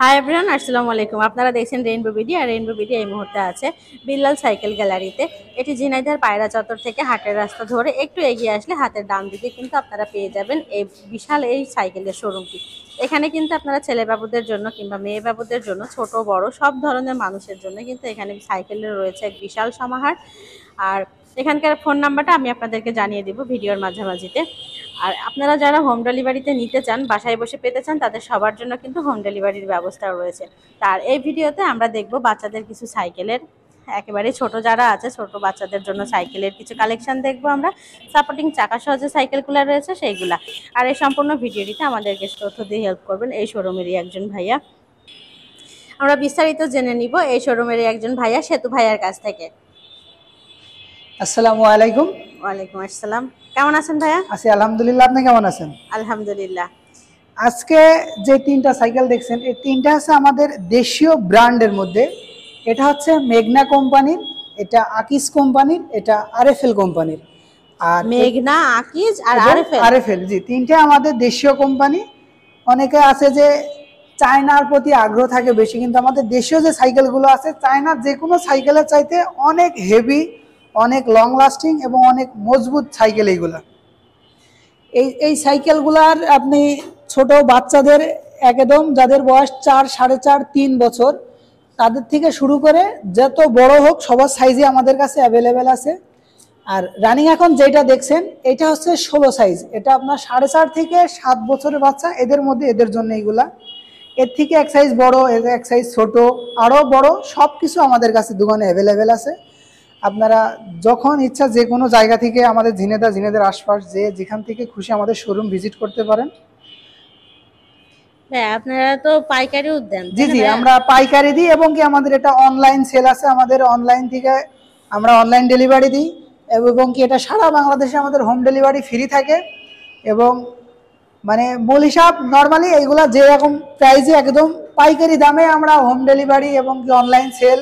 Hi everyone, আসসালামু আলাইকুম। আপনারা দেখছেন রেইনবো বিডি। আর রেইনবো বিডি এই মুহূর্তে আছে বিল্লাল সাইকেল গ্যালারিতে। এটি ঝিনাইদহ পায়রা চত্বর থেকে হাটের রাস্তা ধরে একটু এগিয়ে আসলে হাতের ডান দিকে কিন্তু আপনারা পেয়ে যাবেন এই বিশাল এই সাইকেলের শোরুমটি। এখানে কিন্তু আপনারা ছেলে বাবুদের জন্য কিংবা মেয়ে বাবুদের জন্য, ছোট বড় সব ধরনের মানুষের জন্য কিন্তু এখানে সাইকেলের রয়েছে এক বিশাল সমাহার। আর এখানকার ফোন নাম্বারটা আমি আপনাদেরকে জানিয়ে দিব ভিডিওর মাঝামাঝিতে। আর আপনারা যারা হোম ডেলিভারিতে নিতে চান, বাসায় বসে পেতে চান, তাদের সবার জন্য কিন্তু হোম ডেলিভারির ব্যবস্থা রয়েছে। তার এই ভিডিওতে আমরা দেখব বাচ্চাদের কিছু সাইকেলের, একেবারে ছোট যারা আছে ছোট বাচ্চাদের জন্য সাইকেলের কিছু কালেকশন দেখবো আমরা। সাপোর্টিং চাকা সহ যে সাইকেলগুলো রয়েছে সেইগুলা। আর এই সম্পূর্ণ ভিডিওটিতে আমাদেরকে তথ্য দিয়ে হেল্প করবেন এই শোরুমেরই একজন ভাইয়া। আমরা বিস্তারিত জেনে নিব এই শোরুমেরই একজন ভাইয়া, সেতু ভাইয়ার কাছ থেকে। আসসালামু আলাইকুম। ওয়ালাইকুম আসসালাম। কেমন আছেন ভাইয়া? আছি আলহামদুলিল্লাহ, আপনি কেমন আছেন? আলহামদুলিল্লাহ। আজকে যে তিনটা সাইকেল দেখছেন, এই তিনটা হচ্ছে আমাদের দেশীয় ব্র্যান্ডের মধ্যে। এটা হচ্ছে মেঘনা কোম্পানির, এটা আকিজ কোম্পানির, এটা আরএফএল কোম্পানির। আর মেঘনা, আকিজ আর আরএফএল, জি, তিনটা আমাদের দেশীয় কোম্পানি। অনেকে আছে যে চায়নার প্রতি আগ্রহ থাকে বেশি, কিন্তু আমাদের দেশীয় যে সাইকেলগুলো আছে চায়নার যে কোনো সাইকেলের চাইতে অনেক হেভি, অনেক লং লাস্টিং এবং অনেক মজবুত সাইকেল এইগুলা। এই সাইকেলগুলার আপনি ছোট বাচ্চাদের, একদম যাদের বয়স 4, 4.5, 3 বছর, তাদের থেকে শুরু করে যত বড় হোক সবার সাইজে আমাদের কাছে অ্যাভেলেবেল আছে। আর রানিং এখন যেটা দেখছেন এটা হচ্ছে 16 সাইজ। এটা আপনার 4.5 থেকে 7 বছরের বাচ্চা, এদের মধ্যে এদের জন্য এইগুলা। এর থেকে এক সাইজ বড়, এক সাইজ ছোট, আরও বড়, সব কিছু আমাদের কাছে দোকানে অ্যাভেলেবেল আছে। আপনারা যখন ইচ্ছা যে কোনো জায়গা থেকে আমাদের ঝিনেদার আশপাশ যেখান থেকে খুশি আমাদের শোরুম ভিজিট করতে পারেন। হ্যাঁ, আপনারা তো পাইকারিও দেন? জি জি, আমরা পাইকারি দিই এবং কি আমাদের এটা অনলাইন সেল আছে। আমাদের অনলাইন থেকে আমরা অনলাইন ডেলিভারি দিই এবং কি এটা সারা বাংলাদেশে আমাদের হোম ডেলিভারি ফ্রি থাকে। এবং মানে মূল হিসাব নর্মালি এইগুলা যেরকম প্রাইসে একদম পাইকারি দামে আমরা হোম ডেলিভারি এবং কি অনলাইন সেল।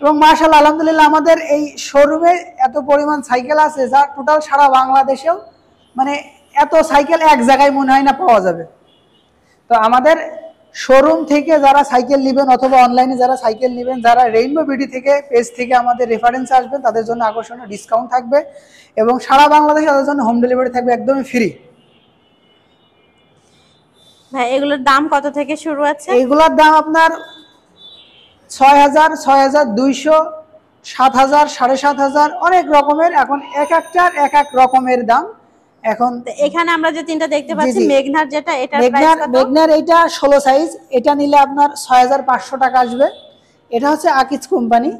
এবং মাশাআল্লাহ আলহামদুলিল্লাহ আমাদের এই শোরুমে এত পরিমাণ সাইকেল আছে যা টোটাল সারা বাংলাদেশেও মানে এত সাইকেল এক জায়গায় মনে হয় না পাওয়া যাবে। তো আমাদের শোরুম থেকে যারা সাইকেল নেবেন অথবা অনলাইনে যারা সাইকেল নেবেন, যারা রেইনবো বিডি থেকে পেজ থেকে আমাদের রেফারেন্সে আসবেন, তাদের জন্য আকর্ষণীয় ডিসকাউন্ট থাকবে এবং সারা বাংলাদেশে তাদের জন্য হোম ডেলিভারি থাকবে একদমই ফ্রি। ভাই, এগুলোর দাম কত থেকে শুরু আছে? এইগুলোর দাম আপনার 6,000, 6,200, 7,000, 7,500, অনেক রকমের। এখন এক একটার এক এক রকমের দাম। এখন এখানে আমরা যে তিনটা দেখতে পাচ্ছি, মেঘনার যেটা, এটার প্রাইস কত? মেঘনার এইটা 16 সাইজ, এটা নিলে আপনার 6,500 টাকা আসবে। এটা হচ্ছে আকিজ কোম্পানি,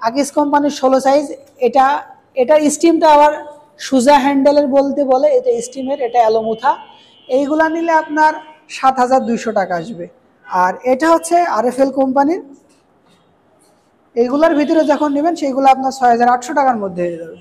আকিজ কোম্পানির 16 সাইজ। এটা স্টিমটা আবার সুজা হ্যান্ডেলের বলে, এটা স্টিমের, এটা অ্যালোমুথা। এইগুলা নিলে আপনার 7,200 টাকা আসবে। আর এটা হচ্ছে আরএফএল কোম্পানির। এইগুলার ভিতরে যখন নেবেন সেইগুলো আপনার 6,800 টাকার মধ্যে হয়ে যাবে।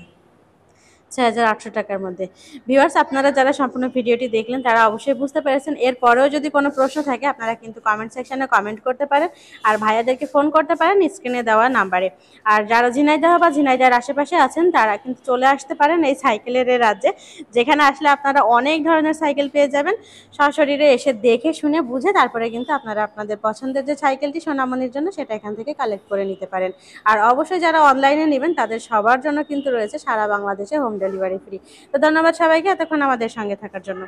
6,800 টাকার মধ্যে। ভিউয়ার্স, আপনারা যারা সম্পূর্ণ ভিডিওটি দেখলেন তারা অবশ্যই বুঝতে পেরেছেন। এরপরেও যদি কোনো প্রশ্ন থাকে আপনারা কিন্তু কমেন্ট সেকশনে কমেন্ট করতে পারেন, আর ভাইয়াদেরকে ফোন করতে পারেন স্ক্রিনে দেওয়া নাম্বারে। আর যারা ঝিনাইদহ বা ঝিনাইদহের আশেপাশে আছেন তারা কিন্তু চলে আসতে পারেন এই সাইকেলের রাজ্যে, যেখানে আসলে আপনারা অনেক ধরনের সাইকেল পেয়ে যাবেন। সশরীরে এসে দেখে শুনে বুঝে তারপরে কিন্তু আপনারা আপনাদের পছন্দের যে সাইকেলটি সোনামণির জন্য সেটা এখান থেকে কালেক্ট করে নিতে পারেন। আর অবশ্যই যারা অনলাইনে নেবেন তাদের সবার জন্য কিন্তু রয়েছে সারা বাংলাদেশে হোম ডেলিভারি ফ্রি। তো ধন্যবাদ সবাইকে এতক্ষণ আমাদের সঙ্গে থাকার জন্য।